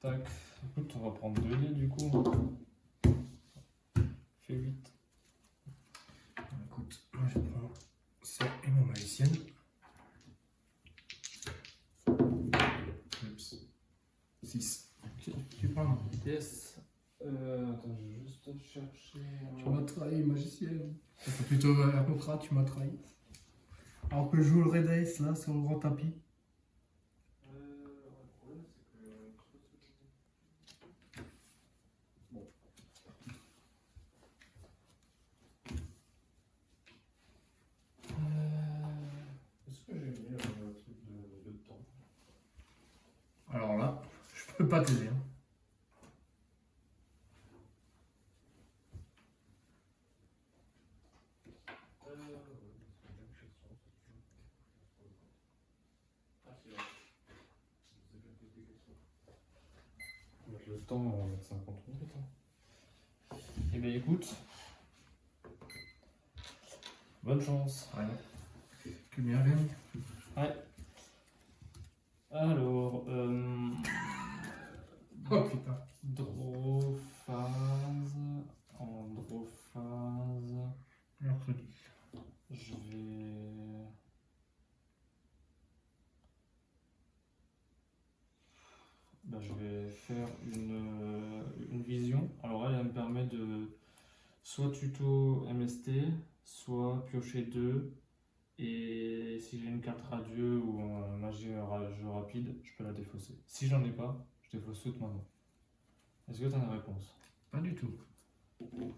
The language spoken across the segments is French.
Tac. Écoute, on va prendre 2 dés du coup. Fait 8. Écoute, moi je prends ça et mon magicienne. Oups. 6. Ok. Tu prends. Yes. Attends, je vais juste chercher. Tu m'as trahi, magicienne. C'est plutôt un contrat, tu m'as trahi. Alors que je joue le Red Ace là sur le grand tapis. Le problème c'est que. Bon. Est-ce que j'ai mis le truc de temps? Alors là, je peux pas t'aider. Hein. Le temps, on va mettre 50 minutes. Hein. Eh bien écoute, bonne chance. Ouais. Que bien gagne. Ouais. Alors, Oh putain. draw phase. En draw phase, Mercredi. je vais. Bah, je vais faire une vision. Alors elle me permet de soit tuto MST, soit piocher 2. Et si j'ai une carte radieux ou un magie jeu rapide, je peux la défausser. Si j'en ai pas, je défausse toute maintenant. Est-ce que tu as une réponse? Pas du tout. Ok.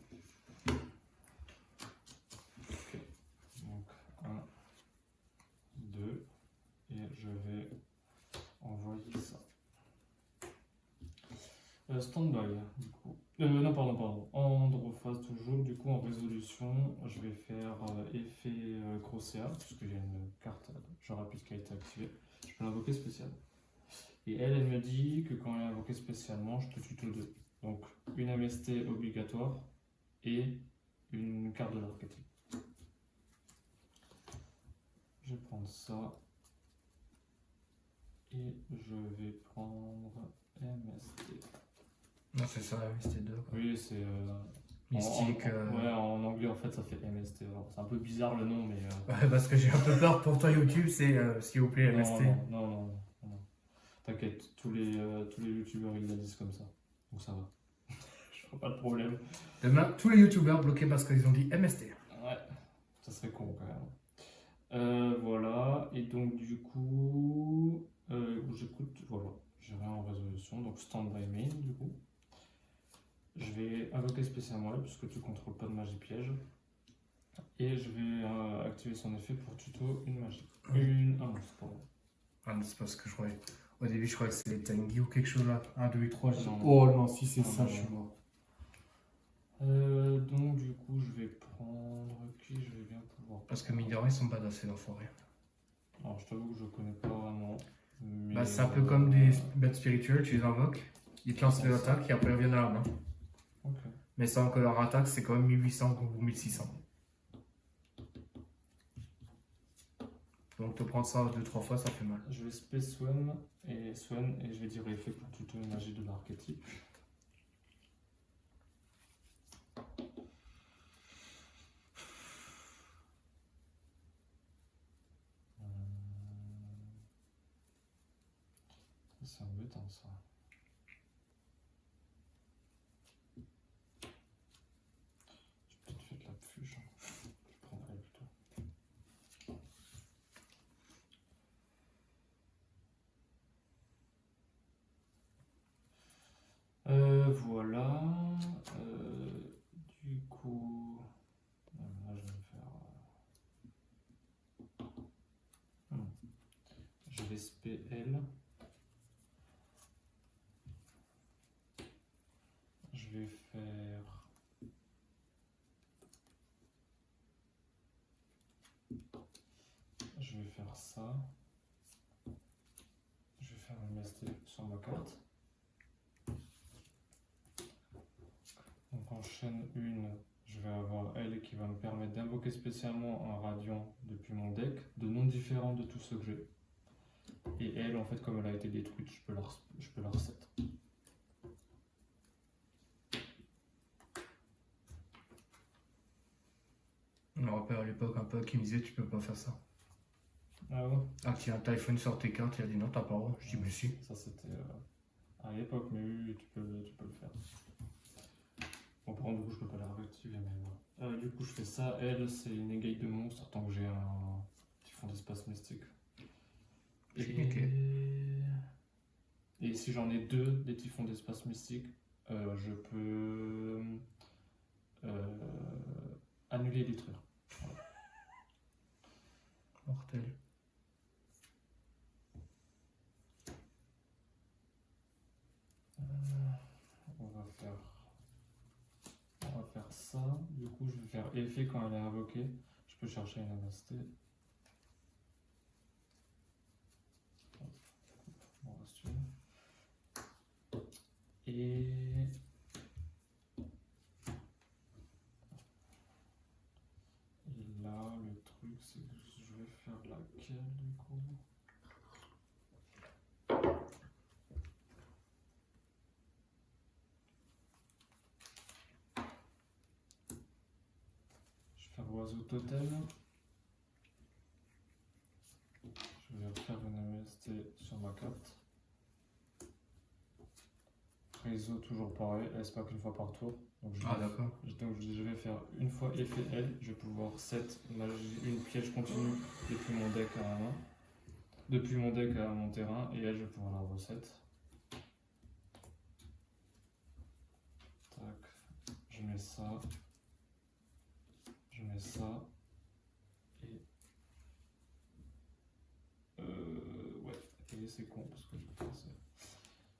Donc 1, 2, et je vais envoyer ça. Stand-by, du coup. Non, pardon. En draw phase toujours, du coup en résolution, je vais faire effet Crocea, puisque j'ai une carte jeu rapide qui a été activée. Je peux l'invoquer spécialement. Et elle me dit que quand elle est invoquée spécialement, je peux tuto 2. Donc une MST obligatoire et une carte de l'archétype. Je vais prendre ça. Et je vais prendre MST. Non, c'est ça, MST2. Quoi. Oui, c'est. Mystique. Ouais, en anglais en fait ça fait MST. C'est un peu bizarre le nom, mais. Ouais, parce que j'ai un peu peur pour toi, YouTube, c'est s'il vous plaît, MST. Non. T'inquiète, tous les youtubeurs ils la disent comme ça. Donc ça va. Je vois pas de problème. Demain, tous les youtubeurs bloqués parce qu'ils ont dit MST. Ouais, ça serait con quand même. Voilà, et donc du coup, j'écoute, voilà, j'ai rien en résolution, donc stand by main du coup. Je vais invoquer spécialement elle, puisque tu contrôles pas de magie piège. Et je vais activer son effet pour tuto une magie. Un monstre, pardon. Ah, c'est parce que je croyais. Au début, je croyais que c'était Tanguy ou quelque chose là. 1, 2 et 3. Non. Oh non, si c'est Non, ça, non, je suis non. mort. Donc du coup, je vais prendre qui je vais bien pouvoir. Parce que mine de rien, ils sont badass ces enfoirés. Alors, je t'avoue que je connais pas vraiment. Mais Bah, c'est un peu comme des bêtes spirituelles, tu les invoques, ils te lancent les Comment ça? attaques et après ils reviennent à la main. Ok. Mais sans que leur attaque, c'est quand même 1800 ou 1600. Donc te prendre ça 2-3 fois, ça fait mal. Je vais Space Swan et je vais dire effet pour tuto une magie de l'archétype. C'est embêtant ça. J'ai peut-être fait de la fuge. Je prendrai plutôt. Voilà. Du coup, là je vais me faire. Je vais SPL. Je vais faire. Je vais faire ça. Je vais faire un MST sur ma carte. Donc en chaîne 1, je vais avoir elle qui va me permettre d'invoquer spécialement un radiant depuis mon deck, de noms différents de tous ceux que j'ai. Et elle, en fait, comme elle a été détruite, je peux la reset. l'époque un peu qui me disait tu peux pas faire ça. Ah ouais? Ah tiens, ta iPhone sort tes cartes, il a dit non, t'as pas le droit. Je dis mais si. Ça c'était à l'époque, mais oui, tu peux le faire. Bon, par contre, du coup, je peux pas la réactiver, mais voilà. Du coup, je fais ça. Elle, c'est une égale de monstre tant que j'ai un petit fond d'espace mystique. Et si j'en ai deux des typhons d'espace mystique, je peux annuler et détruire. Voilà. Mortel. On va faire ça. Du coup, je vais faire effet quand elle est invoquée. Je peux chercher une MST. On reste une. Et là, le truc, c'est que je vais faire laquelle du coup? Je vais faire oiseau totem. Je vais refaire une MST sur ma carte. Réseau, toujours pareil, elle se pack une fois par tour. Donc d'accord. Donc je vais faire une fois effet L, je vais pouvoir set une piège continue depuis mon deck à la main. Depuis mon deck à mon terrain, et elle je vais pouvoir la reset. Tac, je mets ça. Je mets ça. Et. Ouais, et c'est con parce que je peux passer.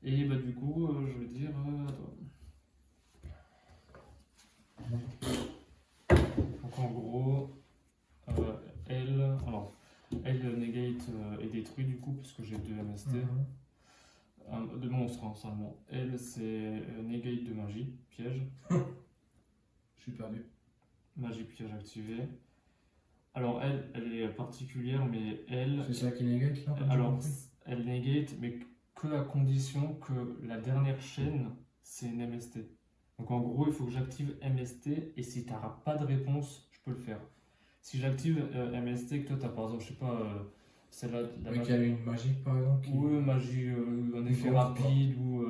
Et bah du coup, je vais dire à toi. Donc en gros, elle negate est détruit du coup puisque j'ai deux MST, deux monstres hein, seulement. Elle c'est negate de magie, piège. Je suis perdu. Magie piège activée. Alors elle est particulière mais elle. C'est ça qui negate là? Alors elle negate mais que à condition que la dernière chaîne c'est une MST. Donc en gros il faut que j'active MST et si tu n'auras pas de réponse je peux le faire. Si j'active MST que toi t'as par exemple je sais pas celle-là la magie. Il y a une magie par exemple ou magie un effet rapide ou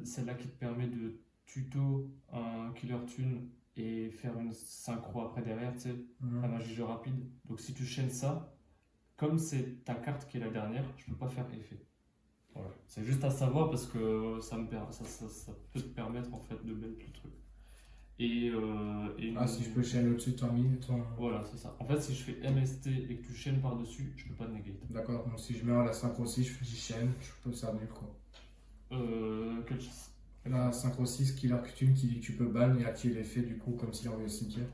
celle-là qui te permet de tuto un killer tune et faire une synchro après derrière, tu sais, la magie jeu rapide. Donc si tu chaînes ça, comme c'est ta carte qui est la dernière, je peux pas faire effet. Voilà. C'est juste à savoir parce que ça peut te permettre en fait de mettre le truc. Si je peux chaîner au-dessus de ton Voilà, c'est ça. En fait, si je fais MST et que tu chaînes par-dessus, je peux pas te negate. D'accord, donc si je mets la synchro 6, je chaîne, je peux ça nul quoi. Quelle chose? La synchro 6, Killer Cthulhu qui dit que tu peux ban et activer l'effet du coup comme s'il envoyait au cimetière.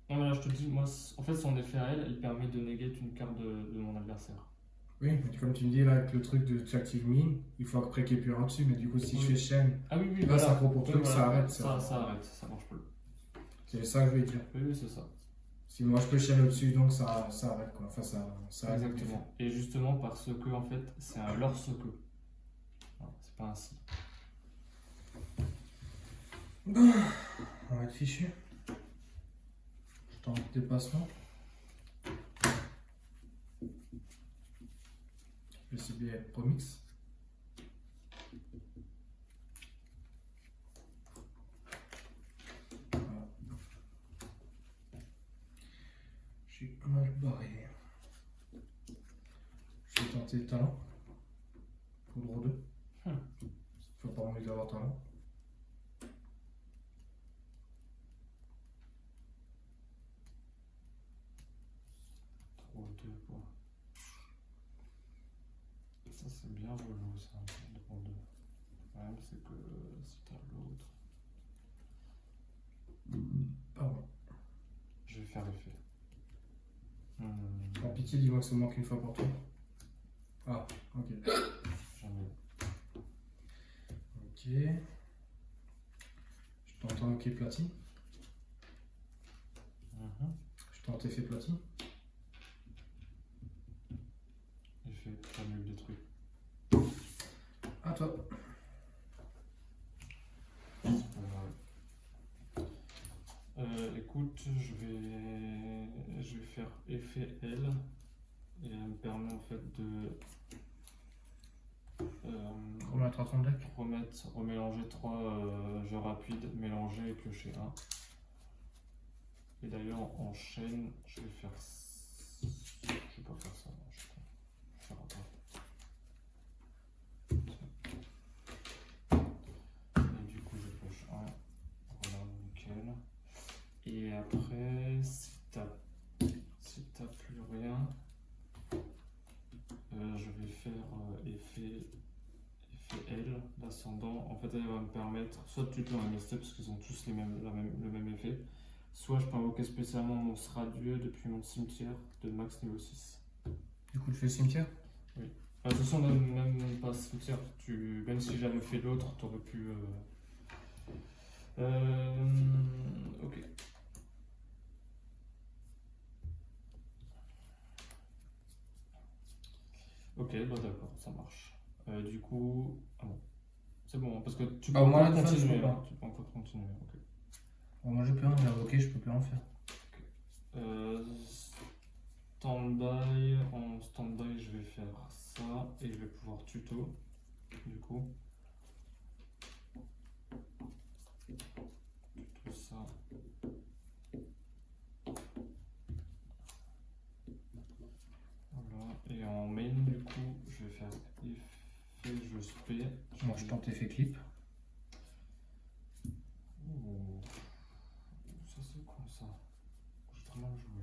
Non mais là je te dis, moi en fait son effet à elle permet de negate une carte de mon adversaire. Oui, mais comme tu me dis là avec le truc de tu actives mine, il faut après qu'il n'y ait plus rien dessus, mais du coup si je fais chaîne, ah oui, là voilà. Synchro pour truc, voilà. ça arrête. Ça arrête, ça marche plus. C'est ça que je vais dire. Oui, c'est ça. Si moi je peux chaîner au-dessus, donc ça arrête quoi. Enfin ça arrête. Exactement. Et justement parce que en fait c'est un lorsque. C'est pas un si. Bon, on va être fichu. Je tente dépassement. Je vais cibler Promix. Voilà. Je suis mal barré. Je vais tenter talent. Poudre 2. Faut pas envie d'avoir talent. Ça c'est bien relou ça, le problème c'est que si t'as l'autre... Pardon. Je vais faire effet. En pitié, dis-moi que ça manque une fois pour toi. Ah, ok. Jamais. Ok. Je tente un ok platine. Je tente effet platine. Effet, t'annules des trucs. À toi. Écoute, je vais faire effet L et elle me permet en fait de Remettre à ton deck. remélanger 3 jeux rapides mélangés et piocher 1. Et d'ailleurs en chaîne, je vais faire. Je vais pas faire ça, non, je vais faire pas. Et du coup, je pioche 1. Voilà, nickel. Et après, si t'as plus rien, je vais faire effet L d'ascendant. En fait, elle va me permettre, soit tu peux MST parce qu'ils ont tous le même effet, soit je peux invoquer spécialement mon Radieux depuis mon cimetière de max niveau 6. Du coup, tu fais le cimetière. De toute façon, même pas cimetière, même si j'avais fait l'autre, t'aurais pu. Ok. Ok, bah d'accord, ça marche. Du coup. Ah bon. C'est bon, parce que tu peux moi, encore la fin, je continuer. peux pas. Tu peux encore continuer, ok. Bon, moi, je peux rien invoquer, je peux plus rien faire. Standby, en standby, je vais faire ça et je vais pouvoir tuto. Du coup. Tuto ça. Voilà. Et en main, du coup, je vais faire effet jeu spé. Moi, je tente effet clip. Oh. Ça c'est con ça. J'ai très mal joué.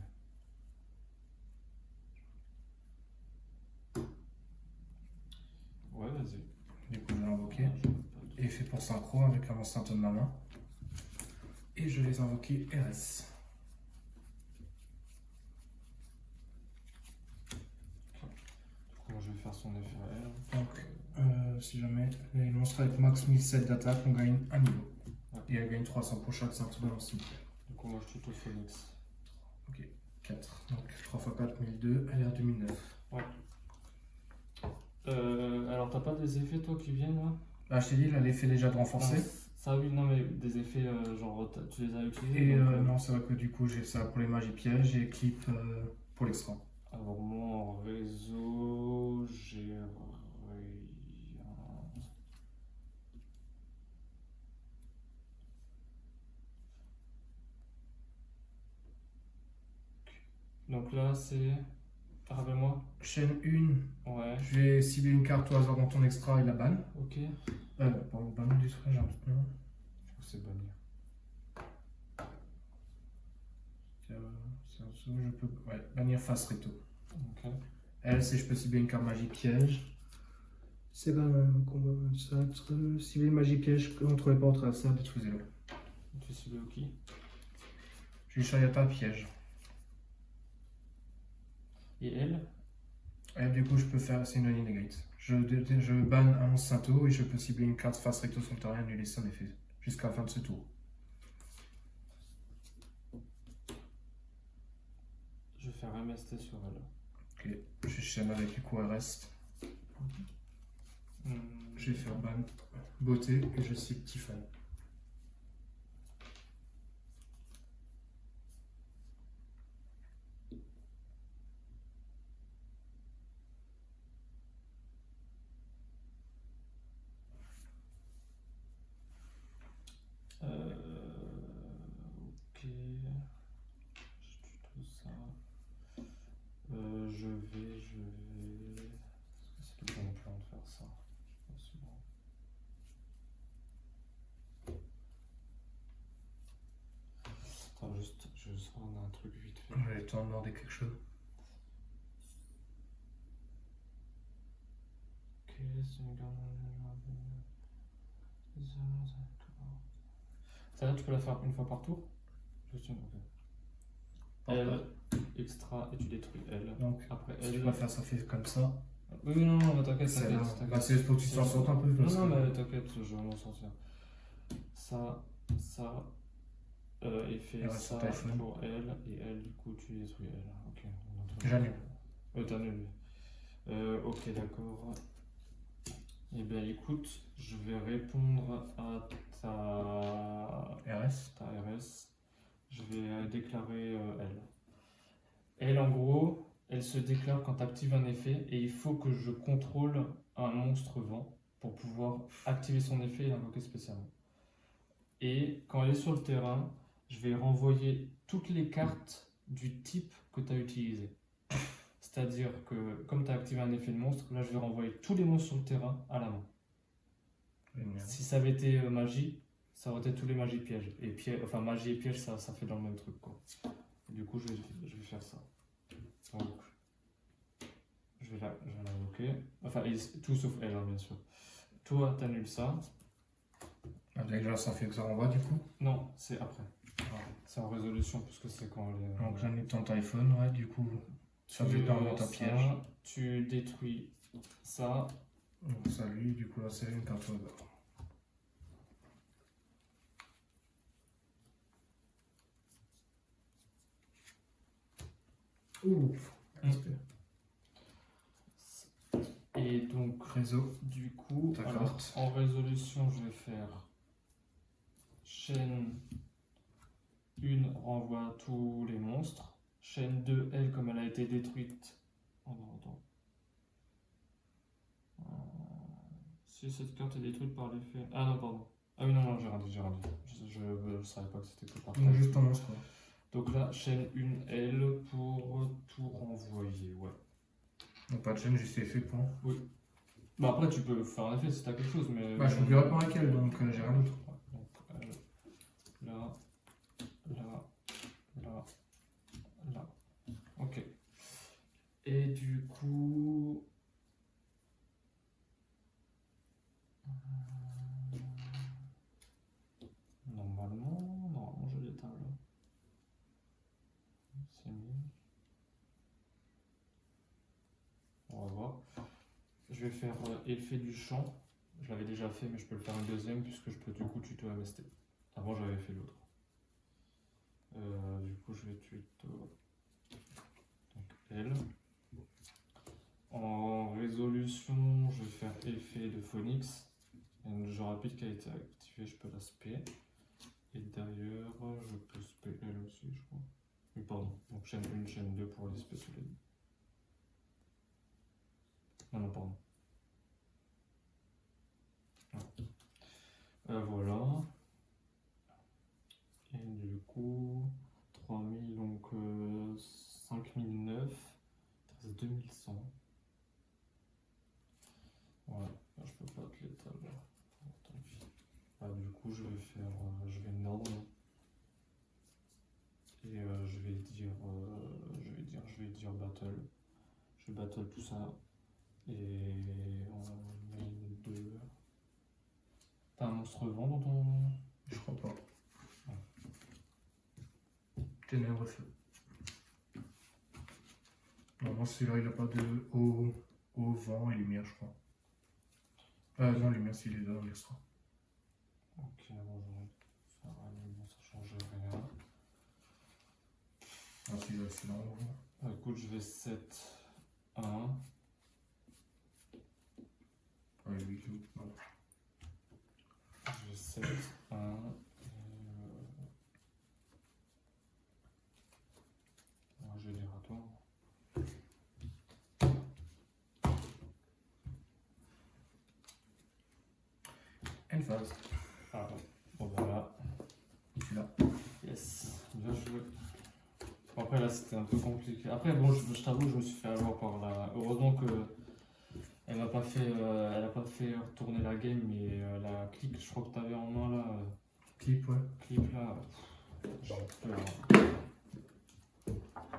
Ouais, vas-y. Du coup, je vais invoquer. Ah, je peux pas Effet pour synchro avec un instant de ma main. Et je vais invoquer RS. Du coup, je vais faire son effet à elle. Donc, si jamais les monstres avec max 1007 d'attaque, on gagne un niveau. Ouais. Et elle gagne 300 pour chaque sortie dans le cimetière. Du coup, moi je tuto Phoenix. Ok, 4. Donc 3 x 4, 1002, elle est à 2009. Ouais. Alors, t'as pas des effets toi qui viennent là? Bah, je t'ai dit, là, l'effet déjà de renforcer. Ça, oui, non, mais des effets genre tu les as utilisés? Et donc, non, c'est vrai que du coup, j'ai ça pour les magies pièges et clip pour l'extra. Alors, moi en réseau, j'ai rien. Donc là, c'est. Rappelle-moi. Chaîne 1, Ouais, je vais cibler une carte au hasard dans ton extra et la ban. ok. Pardon, ban du truc, j'ai un doute, non. Je crois que c'est bannir. Je peux bannir face recto. Ok. Elle, c'est je peux cibler une carte magie piège. C'est là un combat 27. Cibler une magie piège contre les portes adversaires, détruisez-le. Tu cibles qui? J'ai Shayata piège. Et elle? Et du coup, je peux faire, c'est une negate. Je banne un monstre Sato et je peux cibler une carte face recto sur le terrain et annuler son effet jusqu'à la fin de ce tour. Je vais faire MST sur elle. Ok, je chaîne avec les coups RS. Je vais faire ban beauté et je cible Tiffany. Ok. Je tuto ça. Je vais. Est-ce que c'est le bon plan de faire ça? C'est bon. Attends, je sors un truc vite fait. Je vais t'en demander quelque chose. Ok, c'est une garde. Ça là, tu peux la faire une fois par tour? Juste une, ok. Elle, extra, et tu détruis elle. Donc, après si elle. tu vas faire ça fait comme ça. Oui, non, mais t'inquiète, C'est t'inquiète. bah, c'est pour que tu t'en sortes un peu. Non, parce non, que- mais t'inquiète, je vais m'en sortir. Ça, effet Elle reste ça sur téléphone. pour elle, et elle, du coup, tu détruis elle. Ok, J'annule. T'annules. Ok, d'accord. Eh bien, écoute, je vais répondre à ta RS. RS je vais déclarer elle. Elle, en gros, elle se déclare quand tu actives un effet et il faut que je contrôle un monstre vent pour pouvoir activer son effet et l'invoquer spécialement. Et quand elle est sur le terrain, je vais renvoyer toutes les cartes du type que tu as utilisé. C'est-à-dire que comme tu as activé un effet de monstre, là je vais renvoyer tous les monstres sur le terrain à la main. Génial. Si ça avait été magie, ça aurait été tous les magies pièges. Et enfin magie et piège, ça fait dans le même truc quoi. Et du coup je vais faire ça. Donc je vais l'invoquer. Enfin tout sauf elle hein, bien sûr. Toi t'annules ça. Ah, déjà, ça fait que ça renvoie du coup. Non, c'est après. C'est en résolution puisque c'est quand elle est. Donc j'annule ton téléphone, ouais, du coup, ça fait dans le ça, piège. tu détruis ça. Donc ça, lui, du coup, là, c'est une carte au hasard. Ouf. Respect. Et donc, Réseau. du coup, Ta alors, carte. en résolution, je vais faire chaîne 1 renvoie tous les monstres. Chaîne 2, elle, comme elle a été détruite. Oh non, attends. Si cette carte est détruite par l'effet. Ah non, pardon. Ah oui, non, non, j'ai rien dit. Je ne savais pas que c'était que par Donc juste ton monstre, quoi. Donc là, chaîne 1, elle, pour tout renvoyer, ouais. Donc pas de chaîne, juste effet, point. Oui. Bah après, tu peux faire un effet si t'as quelque chose, mais. Bah, je peux plus répondre avec elle, donc j'ai rien d'autre. Donc, là, là, là, là. Ok. Et du coup. Normalement, j'ai des tables. C'est mis. On va voir. Je vais faire effet du champ. Je l'avais déjà fait, mais je peux le faire un deuxième puisque je peux du coup tuto MST. Avant, j'avais fait l'autre. Du coup, je vais tuto. Donc, elle. En résolution, je vais faire effet de Phoenix. Et je rappelle qu'elle a été activée, je peux la spé. Et derrière, je peux spé elle aussi, je crois. Oui, pardon. Donc, chaîne 1, chaîne 2 pour les spé tous les deux. Non, pardon. Voilà. Et du coup, 3000, donc 5009, 2100. Ouais, là, je peux pas te l'étaler. Tant pis. Ah, du coup, je vais faire. Je vais nord. Et je vais dire battle. Je vais battle tout ça. Et on met 2. T'as un monstre vent dans ton. Je crois pas. Ténèbres feu. Non, celui-là, il a pas de eau, vent et lumière, je crois. Non, lumière, s'il est là, on l'extra. Ok, bon, ça change rien. Ah, celui-là, c'est là, on voit. Écoute, je vais 7, 1. Ah, oui, tout. Voilà. Je vais 7, 1. Je vais lire à toi. Une phase. Ah, bon, voilà. Celui-là. Yes, bien joué. Bon, après, là, c'était un peu compliqué. Après, bon, je t'avoue, je me suis fait avoir par là. Heureusement que elle n'a pas fait retourner la game, mais la clip, je crois que tu avais en main là. Clip, ouais. Clip là. J'ai peur.